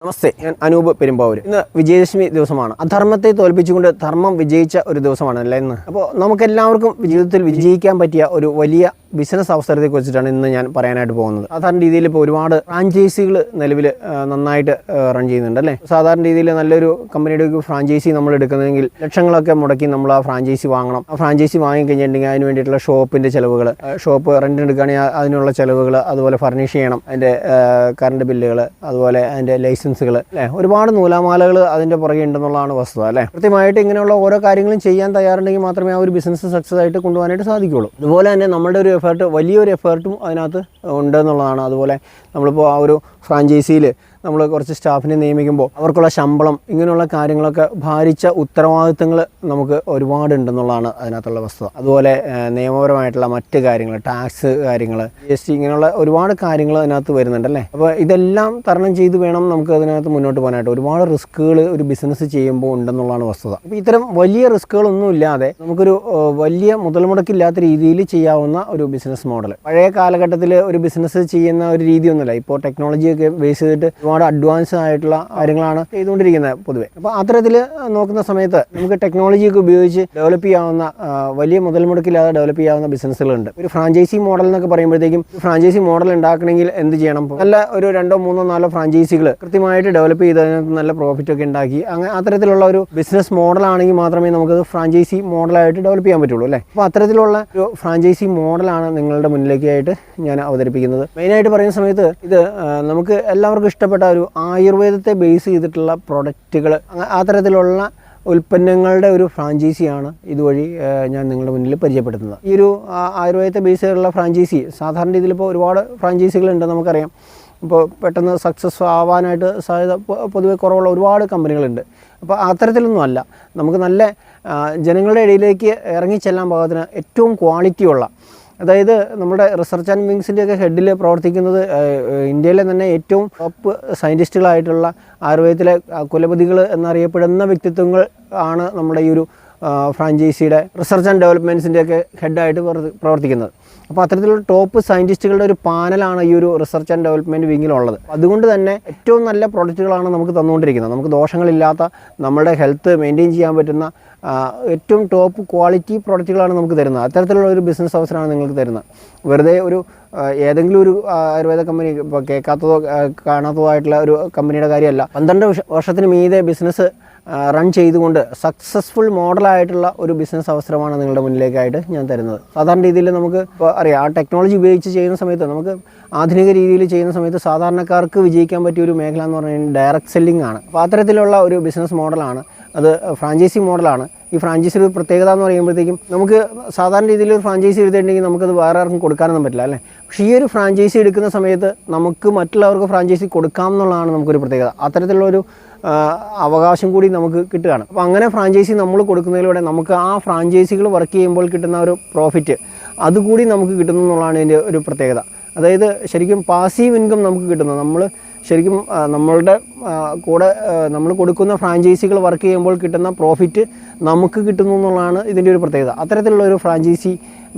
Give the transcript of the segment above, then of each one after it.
നമസ്തേ, ഞാൻ അനൂപ് പെരുമ്പാവൂര്. ഇന്ന് വിജയദശമി ദിവസമാണ്. അധർമ്മത്തെ തോൽപ്പിച്ചുകൊണ്ട് ധർമ്മം വിജയിച്ച ഒരു ദിവസമാണ് അല്ലേ ഇന്ന്. അപ്പോൾ നമുക്കെല്ലാവർക്കും ജീവിതത്തിൽ വിജയിക്കാൻ പറ്റിയ ഒരു വലിയ ബിസിനസ് അവസരത്തെക്കുറിച്ചിട്ടാണ് ഇന്ന് ഞാൻ പറയാനായിട്ട് പോകുന്നത്. സാധാരണ രീതിയിൽ ഇപ്പോൾ ഒരുപാട് ഫ്രാഞ്ചൈസികൾ നിലവിൽ നന്നായിട്ട് റൺ ചെയ്യുന്നുണ്ട് അല്ലേ. സാധാരണ രീതിയിൽ നല്ലൊരു കമ്പനിയുടെ ഫ്രാഞ്ചൈസി നമ്മൾ എടുക്കുന്നതെങ്കിൽ ലക്ഷങ്ങളൊക്കെ മുടക്കി നമ്മൾ ആ ഫ്രാഞ്ചൈസി വാങ്ങണം. ആ ഫ്രാഞ്ചൈസി വാങ്ങിക്കഴിഞ്ഞിട്ടുണ്ടെങ്കിൽ അതിന് വേണ്ടിയിട്ടുള്ള ഷോപ്പിൻ്റെ ചിലവുകൾ, ഷോപ്പ് റെൻറ്റിന് എടുക്കുകയാണെങ്കിൽ അതിനുള്ള ചിലവുകൾ, അതുപോലെ ഫർണിഷ് ചെയ്യണം, അതിൻ്റെ കറണ്ട് ബില്ലുകൾ, അതുപോലെ അതിൻ്റെ ലൈസൻസുകൾ അല്ലേ, ഒരുപാട് നൂലാമാലകൾ അതിൻ്റെ പുറകെ ഉണ്ടെന്നുള്ളതാണ് വസ്തുത അല്ലേ. കൃത്യമായിട്ട് ഇങ്ങനെയുള്ള ഓരോ കാര്യങ്ങളും ചെയ്യാൻ തയ്യാറുണ്ടെങ്കിൽ മാത്രമേ ആ ഒരു ബിസിനസ് സക്സസ് ആയിട്ട് കൊണ്ടുപോകാനായിട്ട് സാധിക്കുകയുള്ളൂ. അതുപോലെ തന്നെ നമ്മുടെ ഒരു വലിയൊരു എഫേർട്ടും അതിനകത്ത് ഉണ്ടെന്നുള്ളതാണ്. അതുപോലെ നമ്മളിപ്പോൾ ആ ഒരു ഫ്രാഞ്ചൈസിയിൽ നമ്മൾ കുറച്ച് സ്റ്റാഫിനെ നിയമിക്കുമ്പോൾ അവർക്കുള്ള ശമ്പളം, ഇങ്ങനെയുള്ള കാര്യങ്ങളൊക്കെ ഭാരിച്ച ഉത്തരവാദിത്തങ്ങൾ നമുക്ക് ഒരുപാടുണ്ടെന്നുള്ളതാണ് അതിനകത്തുള്ള വസ്തുത. അതുപോലെ നിയമപരമായിട്ടുള്ള മറ്റ് കാര്യങ്ങൾ, ടാക്സ് കാര്യങ്ങൾ, GST, ഇങ്ങനെയുള്ള ഒരുപാട് കാര്യങ്ങൾ അതിനകത്ത് വരുന്നുണ്ടല്ലേ. അപ്പോൾ ഇതെല്ലാം തരണം ചെയ്ത് വേണം നമുക്ക് അതിനകത്ത് മുന്നോട്ട് പോകാനായിട്ട്. ഒരുപാട് റിസ്ക്കുകൾ ഒരു ബിസിനസ് ചെയ്യുമ്പോൾ ഉണ്ടെന്നുള്ളതാണ് വസ്തുത. അപ്പോൾ ഇത്തരം വലിയ റിസ്ക്കുകളൊന്നും ഇല്ലാതെ നമുക്കൊരു വലിയ മുതൽ മുടക്കില്ലാത്ത രീതിയിൽ ചെയ്യാവുന്ന ഒരു ബിസിനസ് മോഡൽ. പഴയ കാലഘട്ടത്തിൽ ഒരു ബിസിനസ് ചെയ്യുന്ന ഒരു രീതിയൊന്നുമില്ല. ഇപ്പോൾ ടെക്നോളജിയൊക്കെ ബേസ് ചെയ്തിട്ട് ഒരുപാട് അഡ്വാൻസ് ആയിട്ടുള്ള കാര്യങ്ങളാണ് ചെയ്തുകൊണ്ടിരിക്കുന്നത് പൊതുവെ. അപ്പോൾ അത്തരത്തിൽ നോക്കുന്ന സമയത്ത് നമുക്ക് ടെക്നോളജിയൊക്കെ ഉപയോഗിച്ച് ഡെവലപ്പ് ചെയ്യാവുന്ന, വലിയ മുതൽ മുടക്കില്ലാതെ ഡെവലപ്പ് ചെയ്യാവുന്ന ബിസിനസ്സുകളുണ്ട്. ഒരു ഫ്രാഞ്ചൈസി മോഡൽ എന്നൊക്കെ പറയുമ്പോഴത്തേക്കും ഫ്രാഞ്ചൈസി മോഡൽ ഉണ്ടാക്കണമെങ്കിൽ എന്ത് ചെയ്യണം? നല്ല ഒരു 2, 3, 4 ഫ്രാഞ്ചൈസികൾ കൃത്യമായിട്ട് ഡെവലപ്പ് ചെയ്ത് അതിനകത്ത് നല്ല പ്രോഫിറ്റ് ഒക്കെ ഉണ്ടാക്കി അങ്ങനെ അത്തരത്തിലുള്ള ഒരു ബിസിനസ് മോഡലാണെങ്കിൽ മാത്രമേ നമുക്കത് ഫ്രാഞ്ചൈസി മോഡലായിട്ട് ഡെവലപ്പ് ചെയ്യാൻ പറ്റുള്ളൂ അല്ലേ. അപ്പോൾ അത്തരത്തിലുള്ള ഒരു ഫ്രാഞ്ചൈസി മോഡലാണ് നിങ്ങളുടെ മുന്നിലേക്കായിട്ട് ഞാൻ അവതരിപ്പിക്കുന്നത്. മെയിനായിട്ട് പറയുന്ന സമയത്ത് ഇത് നമുക്ക് എല്ലാവർക്കും ഇഷ്ടപ്പെട്ട ഒരു ആയുർവേദത്തെ ബേസ് ചെയ്തിട്ടുള്ള പ്രൊഡക്റ്റുകൾ, അത്തരത്തിലുള്ള ഉൽപ്പന്നങ്ങളുടെ ഒരു ഫ്രാഞ്ചൈസിയാണ് ഇതുവഴി ഞാൻ നിങ്ങളുടെ മുന്നിൽ പരിചയപ്പെടുത്തുന്നത്. ഈ ഒരു ആയുർവേദത്തെ ബേസ് ചെയ്തിട്ടുള്ള ഫ്രാഞ്ചൈസി സാധാരണ രീതിയിൽ ഇപ്പോൾ ഒരുപാട് ഫ്രാഞ്ചൈസികളുണ്ട് നമുക്കറിയാം. ഇപ്പോൾ പെട്ടെന്ന് സക്സസ് ആവാനായിട്ട് സാധ്യത പൊതുവെ കുറവുള്ള ഒരുപാട് കമ്പനികളുണ്ട്. അപ്പോൾ അത്തരത്തിലൊന്നും അല്ല, നമുക്ക് നല്ല ജനങ്ങളുടെ ഇടയിലേക്ക് ഇറങ്ങിച്ചെല്ലാൻ പാകത്തിന് ഏറ്റവും ക്വാളിറ്റിയുള്ള, അതായത് നമ്മുടെ റിസർച്ച് ആൻഡ് വിങ്സിൻ്റെയൊക്കെ ഹെഡിൽ പ്രവർത്തിക്കുന്നത് ഇന്ത്യയിലെ തന്നെ ഏറ്റവും ടോപ്പ് സയൻറ്റിസ്റ്റുകളായിട്ടുള്ള ആയുർവേദത്തിലെ കുലപതികൾ എന്നറിയപ്പെടുന്ന വ്യക്തിത്വങ്ങൾ ആണ് നമ്മുടെ ഈ ഒരു ഫ്രാഞ്ചൈസിയുടെ റിസർച്ച് ആൻഡ് ഡെവലപ്മെൻറ്റ്സിൻ്റെയൊക്കെ ഹെഡായിട്ട് പ്രവർത്തിക്കുന്നത്. അപ്പോൾ അത്തരത്തിലുള്ള ടോപ്പ് സയൻറ്റിസ്റ്റുകളുടെ ഒരു പാനലാണ് ഈ ഒരു റിസർച്ച് ആൻഡ് ഡെവലപ്മെൻറ്റ് വിങ്ങിലുള്ളത്. അതുകൊണ്ട് തന്നെ ഏറ്റവും നല്ല പ്രോഡക്റ്റുകളാണ് നമുക്ക് തന്നുകൊണ്ടിരിക്കുന്നത്. നമുക്ക് ദോഷങ്ങളില്ലാത്ത, നമ്മുടെ ഹെൽത്ത് മെയിൻറ്റെയിൻ ചെയ്യാൻ പറ്റുന്ന ഏറ്റവും ടോപ്പ് ക്വാളിറ്റി പ്രോഡക്റ്റുകളാണ് നമുക്ക് തരുന്നത്. അത്തരത്തിലുള്ള ഒരു ബിസിനസ് അവസരമാണ് നിങ്ങൾക്ക് തരുന്നത്. വെറുതെ ഒരു ഏതെങ്കിലും ഒരു ആയുർവേദ കമ്പനി, ഇപ്പോൾ കേൾക്കാത്തതോ കാണാത്തതോ ആയിട്ടുള്ള ഒരു കമ്പനിയുടെ കാര്യമല്ല. 12 വർഷത്തിന് മീതെ ബിസിനസ് റൺ ചെയ്തുകൊണ്ട് സക്സസ്ഫുൾ മോഡലായിട്ടുള്ള ഒരു ബിസിനസ് അവസരമാണ് നിങ്ങളുടെ മുന്നിലേക്കായിട്ട് ഞാൻ തരുന്നത്. സാധാരണ രീതിയിൽ നമുക്ക് ഇപ്പോൾ അറിയാം, ആ ടെക്നോളജി ഉപയോഗിച്ച് ചെയ്യുന്ന സമയത്ത്, നമുക്ക് ആധുനിക രീതിയിൽ ചെയ്യുന്ന സമയത്ത് സാധാരണക്കാർക്ക് വിജയിക്കാൻ പറ്റിയ ഒരു മേഖല എന്ന് പറഞ്ഞാൽ ഡയറക്റ്റ് സെല്ലിംഗ് ആണ്. അപ്പോൾ അത്തരത്തിലുള്ള ഒരു ബിസിനസ് മോഡലാണ് അത്, ഫ്രാഞ്ചൈസി മോഡലാണ്. ഈ ഫ്രാഞ്ചൈസിയുടെ ഒരു പ്രത്യേകത എന്ന് പറയുമ്പോഴത്തേക്കും, നമുക്ക് സാധാരണ രീതിയിൽ ഒരു ഫ്രാഞ്ചൈസി എടുത്തിട്ടുണ്ടെങ്കിൽ നമുക്കത് വേറെ ആർക്കും കൊടുക്കാനൊന്നും പറ്റില്ല അല്ലേ. പക്ഷേ ഈ ഒരു ഫ്രാഞ്ചൈസി എടുക്കുന്ന സമയത്ത് നമുക്ക് മറ്റുള്ളവർക്ക് ഫ്രാഞ്ചൈസി കൊടുക്കാം എന്നുള്ളതാണ് നമുക്കൊരു പ്രത്യേകത. അത്തരത്തിലുള്ളൊരു അവകാശം കൂടി നമുക്ക് കിട്ടുകയാണ്. അപ്പോൾ അങ്ങനെ ഫ്രാഞ്ചൈസി നമ്മൾ കൊടുക്കുന്നതിലൂടെ നമുക്ക് ആ ഫ്രാഞ്ചൈസികൾ വർക്ക് ചെയ്യുമ്പോൾ കിട്ടുന്ന ഒരു പ്രോഫിറ്റ് അതുകൂടി നമുക്ക് കിട്ടുന്നു എന്നുള്ളതാണ് ഇതിൻ്റെ ഒരു പ്രത്യേകത. അതായത് ശരിക്കും പാസീവ് ഇൻകം നമുക്ക് കിട്ടുന്നു. നമ്മൾ ശരിക്കും നമ്മളുടെ കൂടെ നമ്മൾ കൊടുക്കുന്ന ഫ്രാഞ്ചൈസികൾ വർക്ക് ചെയ്യുമ്പോൾ കിട്ടുന്ന പ്രോഫിറ്റ് നമുക്ക് കിട്ടുന്നു എന്നുള്ളതാണ് ഇതിൻ്റെ ഒരു പ്രത്യേകത. അത്തരത്തിലുള്ള ഒരു ഫ്രാഞ്ചൈസി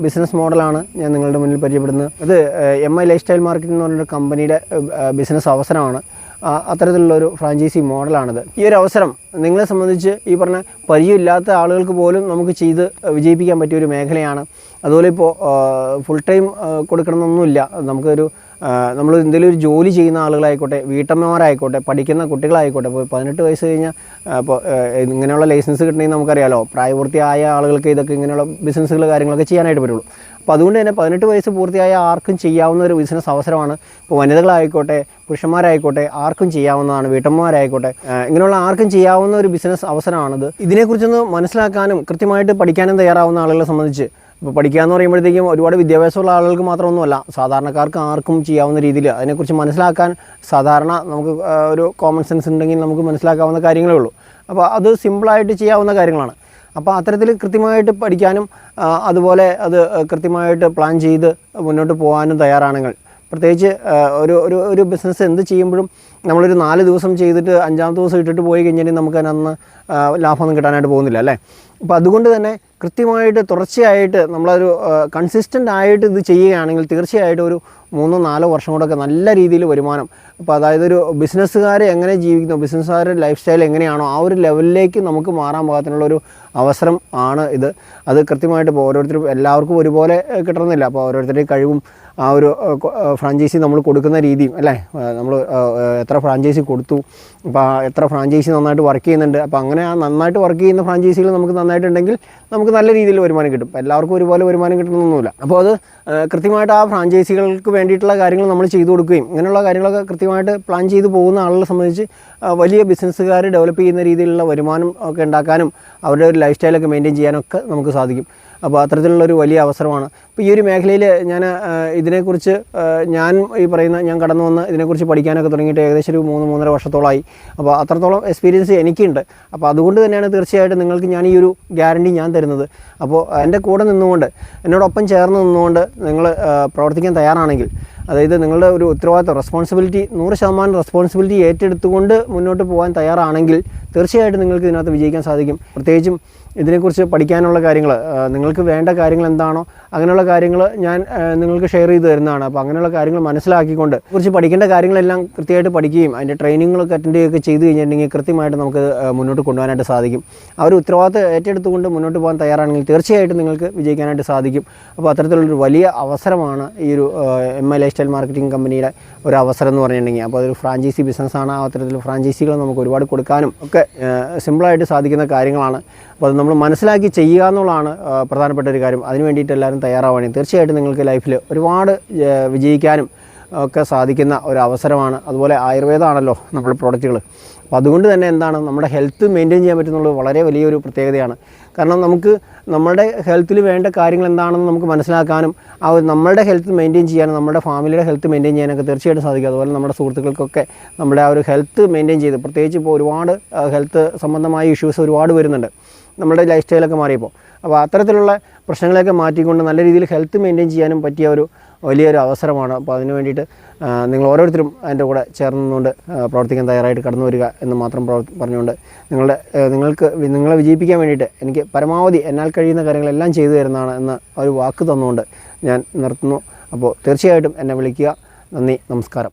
ബിസിനസ് മോഡലാണ് ഞാൻ നിങ്ങളുടെ മുന്നിൽ പരിചയപ്പെടുന്നത്. അത് MI ലൈഫ് സ്റ്റൈൽ മാർക്കറ്റിംഗ് എന്ന് പറഞ്ഞൊരു കമ്പനിയുടെ ബിസിനസ് അവസരമാണ്. അത്തരത്തിലുള്ളൊരു ഫ്രാഞ്ചൈസി മോഡലാണിത്. ഈ ഒരു അവസരം നിങ്ങളെ സംബന്ധിച്ച് ഈ പറഞ്ഞ പരിചയമില്ലാത്ത ആളുകൾക്ക് പോലും നമുക്ക് ചെയ്ത് വിജയിപ്പിക്കാൻ പറ്റിയൊരു മേഖലയാണ്. അതുപോലെ ഇപ്പോൾ ഫുൾ ടൈം കൊടുക്കണമെന്നൊന്നുമില്ല. നമുക്കൊരു നമ്മൾ എന്തെങ്കിലും ഒരു ജോലി ചെയ്യുന്ന ആളുകളായിക്കോട്ടെ, വീട്ടമ്മമാരായിക്കോട്ടെ, പഠിക്കുന്ന കുട്ടികളായിക്കോട്ടെ, ഇപ്പോൾ 18 വയസ്സ് കഴിഞ്ഞാൽ ഇപ്പോൾ ഇങ്ങനെയുള്ള ലൈസൻസ് കിട്ടണമെങ്കിൽ നമുക്കറിയാമല്ലോ, പ്രായപൂർത്തിയായ ആളുകൾക്ക് ഇതൊക്കെ ഇങ്ങനെയുള്ള ബിസിനസ്സുകൾ കാര്യങ്ങളൊക്കെ ചെയ്യാനായിട്ട് പറ്റുള്ളൂ. അപ്പോൾ അതുകൊണ്ട് തന്നെ 18 വയസ്സ് പൂർത്തിയായ ആർക്കും ചെയ്യാവുന്ന ഒരു ബിസിനസ് അവസരമാണ്. ഇപ്പോൾ വനിതകളായിക്കോട്ടെ, പുരുഷന്മാരായിക്കോട്ടെ, ആർക്കും ചെയ്യാവുന്നതാണ്. വീട്ടമ്മമാരായിക്കോട്ടെ, ഇങ്ങനെയുള്ള ആർക്കും ചെയ്യാവുന്ന ഒരു ബിസിനസ് അവസരമാണിത്. ഇതിനെക്കുറിച്ചൊന്ന് മനസ്സിലാക്കാനും കൃത്യമായിട്ട് പഠിക്കാനും തയ്യാറാവുന്ന ആളുകളെ സംബന്ധിച്ച്, ഇപ്പോൾ പഠിക്കുക എന്ന് പറയുമ്പോഴത്തേക്കും ഒരുപാട് വിദ്യാഭ്യാസമുള്ള ആളുകൾക്ക് മാത്രമൊന്നുമല്ല, സാധാരണക്കാർക്ക് ആർക്കും ചെയ്യാവുന്ന രീതിയിൽ അതിനെക്കുറിച്ച് മനസ്സിലാക്കാൻ സാധാരണ നമുക്ക് ഒരു കോമൺ സെൻസ് ഉണ്ടെങ്കിൽ നമുക്ക് മനസ്സിലാക്കാവുന്ന കാര്യങ്ങളേ ഉള്ളൂ. അപ്പോൾ അത് സിമ്പിളായിട്ട് ചെയ്യാവുന്ന കാര്യങ്ങളാണ്. അപ്പോൾ അത്തരത്തിൽ കൃത്യമായിട്ട് പഠിക്കാനും അതുപോലെ അത് കൃത്യമായിട്ട് പ്ലാൻ ചെയ്ത് മുന്നോട്ട് പോകാനും തയ്യാറാണെങ്കിൽ, പ്രത്യേകിച്ച് ഒരു ബിസിനസ് എന്ത് ചെയ്യുമ്പോഴും നമ്മളൊരു 4 ദിവസം ചെയ്തിട്ട് 5-ാമത്തെ ദിവസം ഇട്ടിട്ട് പോയി കഴിഞ്ഞാൽ നമുക്ക് അതിനന്ന് ലാഭമൊന്നും കിട്ടാനായിട്ട് പോകുന്നില്ല അല്ലേ. അപ്പോൾ അതുകൊണ്ട് തന്നെ കൃത്യമായിട്ട് തുടർച്ചയായിട്ട് നമ്മളൊരു കൺസിസ്റ്റൻ്റ് ആയിട്ട് ഇത് ചെയ്യുകയാണെങ്കിൽ തീർച്ചയായിട്ടും ഒരു 3-4 വർഷം കൊണ്ടൊക്കെ നല്ല രീതിയിൽ വരുമാനം അപ്പോൾ അതായത് ഒരു ബിസിനസ്സുകാരെ എങ്ങനെ ജീവിക്കുന്നു, ബിസിനസ്സുകാരുടെ ലൈഫ് സ്റ്റൈൽ എങ്ങനെയാണോ ആ ഒരു ലെവലിലേക്ക് നമുക്ക് മാറാൻ പാകത്തിനുള്ളൊരു അവസരം ആണ് ഇത്. അത് കൃത്യമായിട്ട് ഇപ്പോൾ ഓരോരുത്തരും എല്ലാവർക്കും ഒരുപോലെ കിട്ടണമെന്നില്ല. അപ്പോൾ ഓരോരുത്തരുടെയും കഴിവും ആ ഒരു ഫ്രാഞ്ചൈസി നമ്മൾ കൊടുക്കുന്ന രീതിയും അല്ലേ, നമ്മൾ എത്ര ഫ്രാഞ്ചൈസി കൊടുത്തു, അപ്പോൾ എത്ര ഫ്രാഞ്ചൈസി നന്നായിട്ട് വർക്ക് ചെയ്യുന്നുണ്ട്. അപ്പോൾ അങ്ങനെ ആ നന്നായിട്ട് വർക്ക് ചെയ്യുന്ന ഫ്രാഞ്ചൈസികൾ നമുക്ക് നന്നായിട്ടുണ്ടെങ്കിൽ നമുക്ക് നല്ല രീതിയിൽ വരുമാനം കിട്ടും. എല്ലാവർക്കും ഒരുപോലെ വരുമാനം കിട്ടണമെന്നൊന്നുമില്ല. അപ്പോൾ അത് കൃത്യമായിട്ട് ആ ഫ്രാഞ്ചൈസികൾക്ക് വേണ്ടിയിട്ടുള്ള കാര്യങ്ങൾ നമ്മൾ ചെയ്തു കൊടുക്കുകയും ഇങ്ങനെയുള്ള കാര്യങ്ങളൊക്കെ കൃത്യമായിട്ട് പ്ലാൻ ചെയ്ത് പോകുന്ന ആളുകളെ സംബന്ധിച്ച് വലിയ ബിസിനസ്സുകാർ ഡെവലപ്പ് ചെയ്യുന്ന രീതിയിലുള്ള വരുമാനം ഒക്കെ ഉണ്ടാക്കാനും അവരുടെ ഒരു ലൈഫ് സ്റ്റൈലൊക്കെ മെയിൻറ്റെയിൻ ചെയ്യാനൊക്കെ നമുക്ക് സാധിക്കും. അപ്പോൾ അത്തരത്തിലുള്ളൊരു വലിയ അവസരമാണ്. ഇപ്പോൾ ഈ ഒരു മേഖലയിൽ ഞാൻ ഇതിനെക്കുറിച്ച് ഞാൻ കടന്നു വന്ന് ഇതിനെക്കുറിച്ച് പഠിക്കാനൊക്കെ തുടങ്ങിയിട്ട് ഏകദേശം ഒരു 3-3.5 വർഷത്തോളമായി. അപ്പോൾ അത്രത്തോളം എക്സ്പീരിയൻസ് എനിക്കുണ്ട്. അപ്പോൾ അതുകൊണ്ട് തന്നെയാണ് തീർച്ചയായിട്ടും നിങ്ങൾക്ക് ഞാൻ ഈ ഒരു ഗ്യാരണ്ടി ഞാൻ തരുന്നത്. അപ്പോൾ എൻ്റെ കൂടെ നിന്നുകൊണ്ട് എന്നോടൊപ്പം ചേർന്ന് നിന്നുകൊണ്ട് നിങ്ങൾ പ്രവർത്തിക്കാൻ തയ്യാറാണെങ്കിൽ, അതായത് നിങ്ങളുടെ ഒരു ഉത്തരവാദിത്വം റെസ്പോൺസിബിലിറ്റി 100% റെസ്പോൺസിബിലിറ്റി ഏറ്റെടുത്തുകൊണ്ട് മുന്നോട്ട് പോകാൻ തയ്യാറാണെങ്കിൽ തീർച്ചയായിട്ടും നിങ്ങൾക്ക് ഇതിനകത്ത് വിജയിക്കാൻ സാധിക്കും. പ്രത്യേകിച്ചും ഇതിനെക്കുറിച്ച് പഠിക്കാനുള്ള കാര്യങ്ങൾ, നിങ്ങൾക്ക് വേണ്ട കാര്യങ്ങൾ എന്താണോ അങ്ങനെയുള്ള കാര്യങ്ങൾ ഞാൻ നിങ്ങൾക്ക് ഷെയർ ചെയ്ത് തരുന്നതാണ്. അപ്പോൾ അങ്ങനെയുള്ള കാര്യങ്ങൾ മനസ്സിലാക്കിക്കൊണ്ട് കുറിച്ച് പഠിക്കേണ്ട കാര്യങ്ങളെല്ലാം കൃത്യമായിട്ട് പഠിക്കുകയും അതിൻ്റെ ട്രെയിനിങ്ങുകളൊക്കെ അറ്റൻഡ് ചെയ്യുകയൊക്കെ ചെയ്ത് കഴിഞ്ഞിട്ടുണ്ടെങ്കിൽ കൃത്യമായിട്ട് നമുക്ക് മുന്നോട്ട് കൊണ്ടുപോകാനായിട്ട് സാധിക്കും. ആ ഒരു ഉത്തരവാദിത്വം ഏറ്റെടുത്തുകൊണ്ട് മുന്നോട്ട് പോകാൻ തയ്യാറാണെങ്കിൽ തീർച്ചയായിട്ടും നിങ്ങൾക്ക് വിജയിക്കാനായിട്ട് സാധിക്കും. അപ്പോൾ അത്തരത്തിലുള്ളൊരു വലിയ അവസരമാണ് ഈ ഒരു MI ലൈഫ് സ്റ്റൈൽ മാർക്കറ്റിംഗ് കമ്പനിയുടെ ഒരു അവസരം എന്ന് പറഞ്ഞിട്ടുണ്ടെങ്കിൽ. അപ്പോൾ അതൊരു ഫ്രാഞ്ചൈസി ബിസിനസ്സാണ്. ആ അത്തരത്തിൽ ഫ്രാഞ്ചൈസികൾ നമുക്ക് ഒരുപാട് കൊടുക്കാനും ഒക്കെ സിമ്പിളായിട്ട് സാധിക്കുന്ന കാര്യങ്ങളാണ്. അപ്പോൾ അത് നമ്മൾ മനസ്സിലാക്കി ചെയ്യുക എന്നുള്ളതാണ് പ്രധാനപ്പെട്ട ഒരു കാര്യം. അതിന് വേണ്ടിയിട്ട് എല്ലാവരും തയ്യാറാവുകയാണെങ്കിൽ തീർച്ചയായിട്ടും നിങ്ങൾക്ക് ലൈഫിൽ ഒരുപാട് വിജയിക്കാനും ഒക്കെ സാധിക്കുന്ന ഒരു അവസരമാണ്. അതുപോലെ ആയുർവേദമാണല്ലോ നമ്മുടെ പ്രോഡക്റ്റുകൾ. അപ്പോൾ അതുകൊണ്ട് തന്നെ എന്താണ്, നമ്മുടെ ഹെൽത്ത് മെയിൻറ്റെയിൻ ചെയ്യാൻ പറ്റുന്നുള്ളത് വളരെ വലിയൊരു പ്രത്യേകതയാണ്. കാരണം നമുക്ക് നമ്മുടെ ഹെൽത്തിൽ വേണ്ട കാര്യങ്ങൾ എന്താണെന്ന് നമുക്ക് മനസ്സിലാക്കാനും നമ്മളുടെ ഹെൽത്ത് മെയിൻറ്റെയിൻ ചെയ്യാനും നമ്മുടെ ഫാമിലിയുടെ ഹെൽത്ത് മെയിൻറ്റെയിൻ ചെയ്യാനൊക്കെ തീർച്ചയായിട്ടും സാധിക്കും. അതുപോലെ നമ്മുടെ സുഹൃത്തുക്കൾക്കൊക്കെ നമ്മുടെ ആ ഒരു ഹെൽത്ത് മെയിൻറ്റെയിൻ ചെയ്ത്, പ്രത്യേകിച്ച് ഇപ്പോൾ ഒരുപാട് ഹെൽത്ത് സംബന്ധമായ ഇഷ്യൂസ് ഒരുപാട് വരുന്നുണ്ട് നമ്മുടെ ലൈഫ് സ്റ്റൈലൊക്കെ മാറിയപ്പോൾ. അപ്പോൾ അത്തരത്തിലുള്ള പ്രശ്നങ്ങളെയൊക്കെ മാറ്റിക്കൊണ്ട് നല്ല രീതിയിൽ ഹെൽത്ത് മെയിൻറ്റെയിൻ ചെയ്യാനും പറ്റിയ ഒരു വലിയൊരു അവസരമാണ്. അപ്പോൾ അതിന് വേണ്ടിയിട്ട് നിങ്ങൾ ഓരോരുത്തരും അതിൻ്റെ കൂടെ ചേർന്നുകൊണ്ട് പ്രവർത്തിക്കാൻ തയ്യാറായിട്ട് കടന്നു വരിക എന്ന് മാത്രം പറഞ്ഞുകൊണ്ട് നിങ്ങളെ വിജയിപ്പിക്കാൻ വേണ്ടിയിട്ട് എനിക്ക് പരമാവധി എന്നാൽ കഴിയുന്ന കാര്യങ്ങളെല്ലാം ചെയ്തു തരുന്നതാണ് എന്ന ഒരു വാക്ക് തന്നുകൊണ്ട് ഞാൻ നിർത്തുന്നു. അപ്പോൾ തീർച്ചയായിട്ടും എന്നെ വിളിക്കുക. നന്ദി, നമസ്കാരം.